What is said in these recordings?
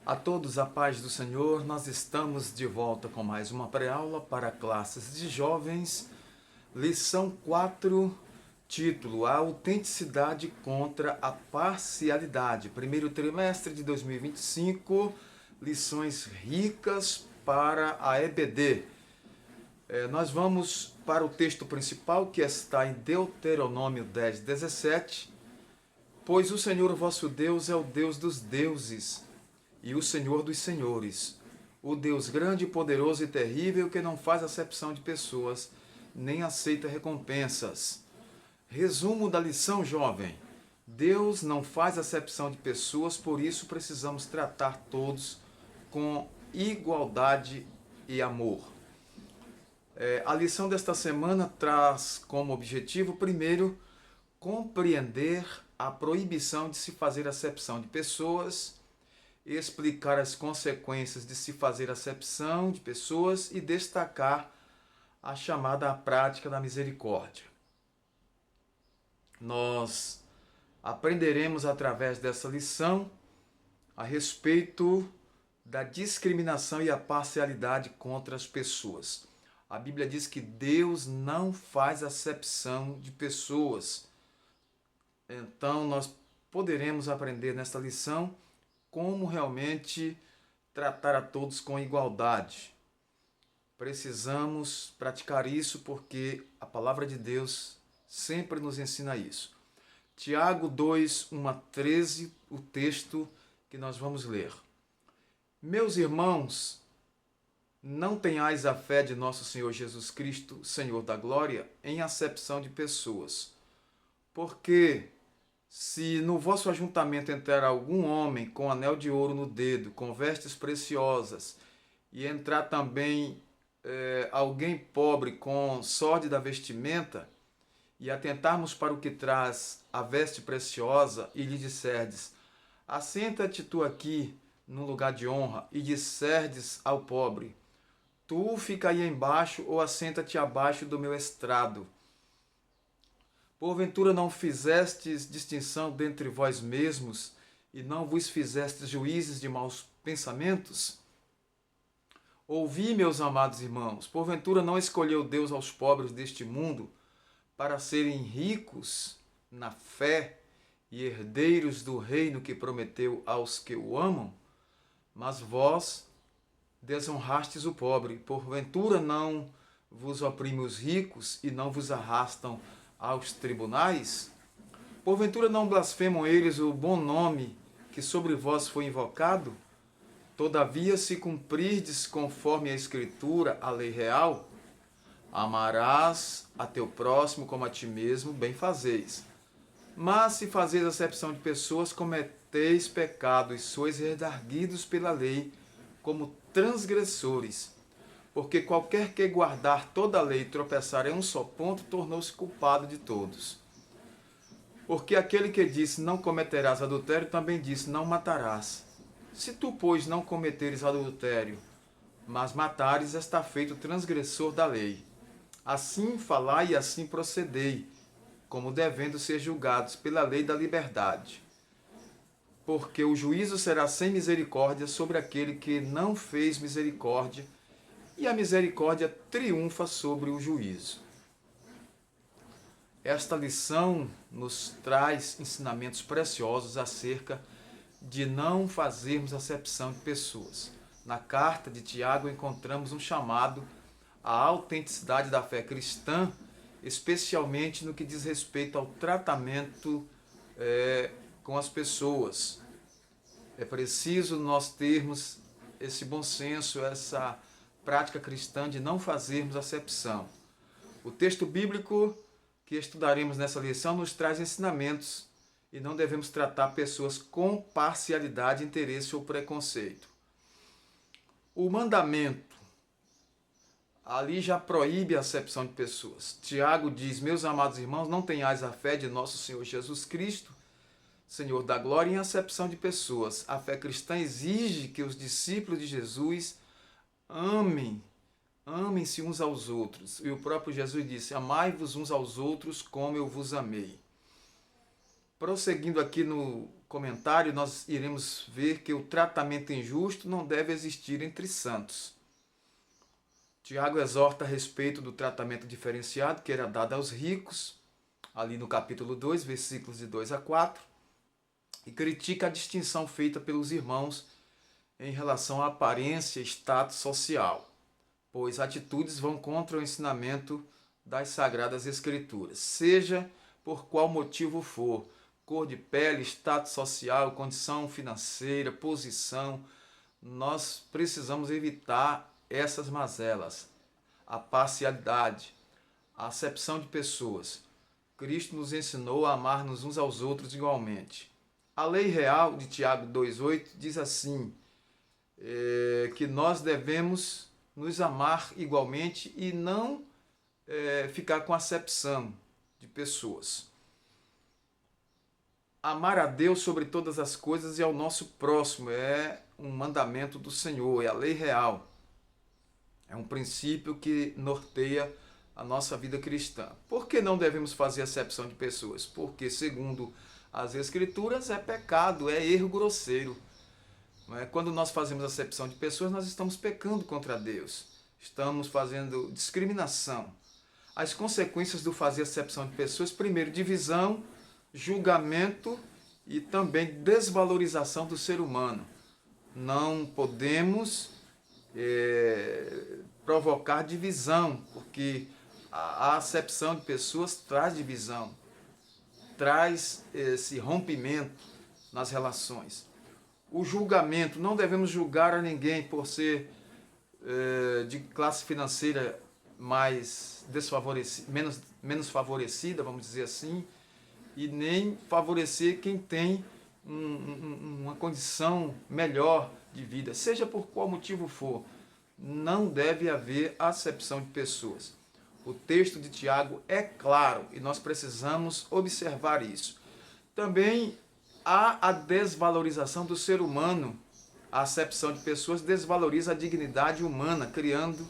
A todos a paz do Senhor, nós estamos de volta com mais uma pré-aula para classes de jovens, lição 4, título: A autenticidade contra a parcialidade. Primeiro trimestre de 2025, lições ricas para a EBD. Nós vamos para o texto principal, que está em Deuteronômio 10, 17. Pois o Senhor vosso Deus é o Deus dos deuses e o Senhor dos senhores, o Deus grande, poderoso e terrível, que não faz acepção de pessoas, nem aceita recompensas. Resumo da lição, jovem. Deus não faz acepção de pessoas, por isso precisamos tratar todos com igualdade e amor. A lição desta semana traz como objetivo, primeiro, compreender a proibição de se fazer acepção de pessoas, explicar as consequências de se fazer acepção de pessoas e destacar a chamada prática da misericórdia. Nós aprenderemos através dessa lição a respeito da discriminação e a parcialidade contra as pessoas. A Bíblia diz que Deus não faz acepção de pessoas. Então nós poderemos aprender nesta lição como realmente tratar a todos com igualdade. Precisamos praticar isso porque a palavra de Deus sempre nos ensina isso. Tiago 2, 1 a 13, o texto que nós vamos ler. Meus irmãos, não tenhais a fé de nosso Senhor Jesus Cristo, Senhor da glória, em acepção de pessoas. Porque se no vosso ajuntamento entrar algum homem com anel de ouro no dedo, com vestes preciosas, e entrar também alguém pobre com sórdida vestimenta, e atentarmos para o que traz a veste preciosa, e lhe disserdes: assenta-te tu aqui num lugar de honra, e disserdes ao pobre: tu fica aí embaixo, ou assenta-te abaixo do meu estrado. Porventura não fizestes distinção dentre vós mesmos, e não vos fizestes juízes de maus pensamentos? Ouvi, meus amados irmãos, porventura não escolheu Deus aos pobres deste mundo para serem ricos na fé e herdeiros do reino que prometeu aos que o amam? Mas vós desonrastes o pobre. Porventura não vos oprime os ricos e não vos arrastam aos tribunais? Porventura não blasfemam eles o bom nome que sobre vós foi invocado? Todavia, se cumprirdes conforme a Escritura, a lei real, amarás a teu próximo como a ti mesmo, bem fazeis. Mas se fazeis acepção de pessoas, cometeis pecado e sois redarguidos pela lei como transgressores. Porque qualquer que guardar toda a lei e tropeçar em um só ponto, tornou-se culpado de todos. Porque aquele que disse, não cometerás adultério, também disse, não matarás. Se tu, pois, não cometeres adultério, mas matares, está feito transgressor da lei. Assim falai e assim procedei, como devendo ser julgados pela lei da liberdade. Porque o juízo será sem misericórdia sobre aquele que não fez misericórdia, e a misericórdia triunfa sobre o juízo. Esta lição nos traz ensinamentos preciosos acerca de não fazermos acepção de pessoas. Na carta de Tiago encontramos um chamado à autenticidade da fé cristã, especialmente no que diz respeito ao tratamento com as pessoas. É preciso nós termos esse bom senso, essa prática cristã de não fazermos acepção. O texto bíblico que estudaremos nessa lição nos traz ensinamentos e não devemos tratar pessoas com parcialidade, interesse ou preconceito. O mandamento ali já proíbe a acepção de pessoas. Tiago diz: meus amados irmãos, não tenhais a fé de nosso Senhor Jesus Cristo, Senhor da glória, em acepção de pessoas. A fé cristã exige que os discípulos de Jesus amem-se uns aos outros. E o próprio Jesus disse: amai-vos uns aos outros como eu vos amei. Prosseguindo aqui no comentário, nós iremos ver que o tratamento injusto não deve existir entre santos. Tiago exorta a respeito do tratamento diferenciado que era dado aos ricos, ali no capítulo 2, versículos de 2 a 4, e critica a distinção feita pelos irmãos em relação à aparência e status social, pois atitudes vão contra o ensinamento das Sagradas Escrituras, seja por qual motivo for, cor de pele, status social, condição financeira, posição, nós precisamos evitar essas mazelas, a parcialidade, a acepção de pessoas. Cristo nos ensinou a amar-nos uns aos outros igualmente. A lei real de Tiago 2,8 diz assim, que nós devemos nos amar igualmente e não ficar com acepção de pessoas. Amar a Deus sobre todas as coisas e ao nosso próximo é um mandamento do Senhor, é a lei real. É um princípio que norteia a nossa vida cristã. Por que não devemos fazer acepção de pessoas? Porque, segundo as Escrituras, é pecado, é erro grosseiro. Quando nós fazemos acepção de pessoas, nós estamos pecando contra Deus. Estamos fazendo discriminação. As consequências do fazer acepção de pessoas, primeiro, divisão, julgamento e também desvalorização do ser humano. Não podemos provocar divisão, porque a acepção de pessoas traz divisão, traz esse rompimento nas relações. O julgamento, não devemos julgar a ninguém por ser de classe financeira mais desfavorecida, menos favorecida, vamos dizer assim, e nem favorecer quem tem uma condição melhor de vida, seja por qual motivo for. Não deve haver acepção de pessoas. O texto de Tiago é claro e nós precisamos observar isso. Também há a desvalorização do ser humano. A acepção de pessoas desvaloriza a dignidade humana, criando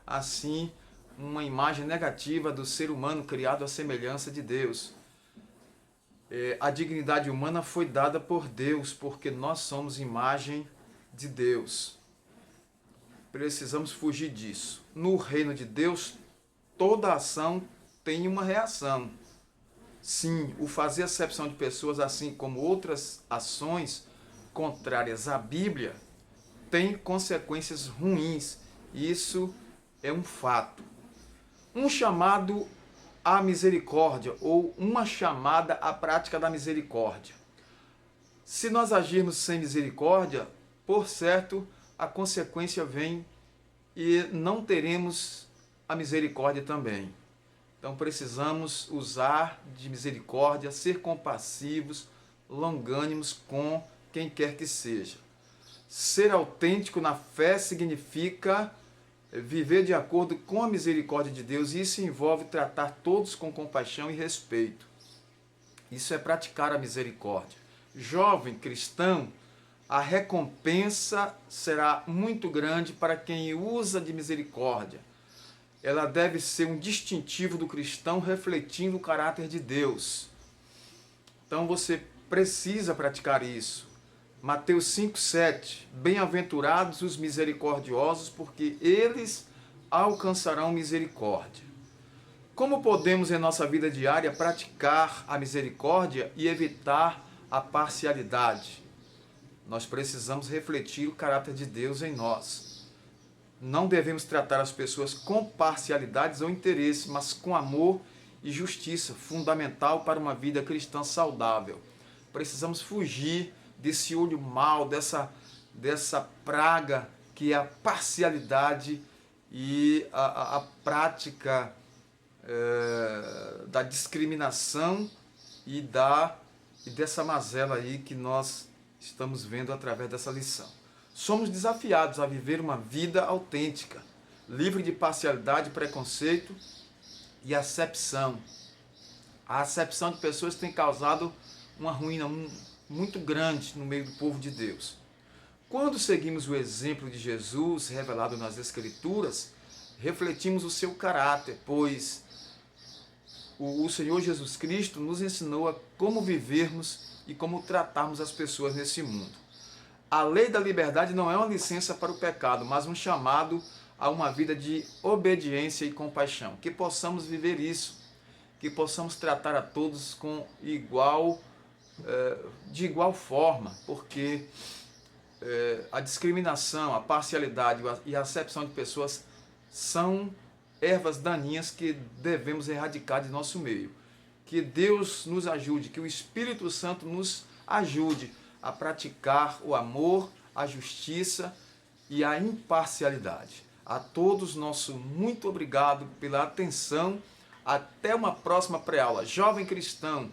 assim uma imagem negativa do ser humano criado à semelhança de Deus. A dignidade humana foi dada por Deus, porque nós somos imagem de Deus. Precisamos fugir disso. No reino de Deus, toda ação tem uma reação. Sim, o fazer acepção de pessoas, assim como outras ações contrárias à Bíblia, tem consequências ruins. Isso é um fato. Um chamado à misericórdia ou uma chamada à prática da misericórdia. Se nós agirmos sem misericórdia, por certo, a consequência vem e não teremos a misericórdia também. Então precisamos usar de misericórdia, ser compassivos, longânimos com quem quer que seja. Ser autêntico na fé significa viver de acordo com a misericórdia de Deus, e isso envolve tratar todos com compaixão e respeito. Isso é praticar a misericórdia. Jovem cristão, a recompensa será muito grande para quem usa de misericórdia. Ela deve ser um distintivo do cristão, refletindo o caráter de Deus. Então você precisa praticar isso. Mateus 5,7, bem-aventurados os misericordiosos, porque eles alcançarão misericórdia. Como podemos em nossa vida diária praticar a misericórdia e evitar a parcialidade? Nós precisamos refletir o caráter de Deus em nós. Não devemos tratar as pessoas com parcialidades ou interesse, mas com amor e justiça, fundamental para uma vida cristã saudável. Precisamos fugir desse olho mau, dessa praga que é a parcialidade e a prática da discriminação e dessa mazela aí que nós estamos vendo através dessa lição. Somos desafiados a viver uma vida autêntica, livre de parcialidade, preconceito e acepção. A acepção de pessoas tem causado uma ruína muito grande no meio do povo de Deus. Quando seguimos o exemplo de Jesus revelado nas Escrituras, refletimos o seu caráter, pois o Senhor Jesus Cristo nos ensinou a como vivermos e como tratarmos as pessoas nesse mundo. A lei da liberdade não é uma licença para o pecado, mas um chamado a uma vida de obediência e compaixão. Que possamos viver isso, que possamos tratar a todos com de igual forma, porque a discriminação, a parcialidade e a acepção de pessoas são ervas daninhas que devemos erradicar de nosso meio. Que Deus nos ajude, que o Espírito Santo nos ajude a praticar o amor, a justiça e a imparcialidade. A todos, nosso muito obrigado pela atenção. Até uma próxima pré-aula. Jovem cristão,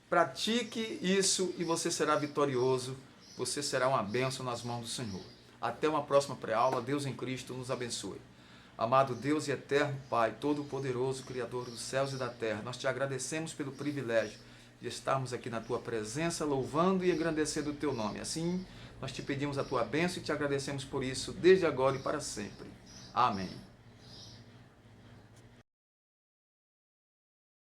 pratique isso e você será vitorioso. Você será uma bênção nas mãos do Senhor. Até uma próxima pré-aula. Deus em Cristo nos abençoe. Amado Deus e eterno Pai, todo-poderoso, Criador dos céus e da terra, nós te agradecemos pelo privilégio de estarmos aqui na tua presença, louvando e engrandecendo o teu nome. Assim, nós te pedimos a tua bênção e te agradecemos por isso, desde agora e para sempre. Amém.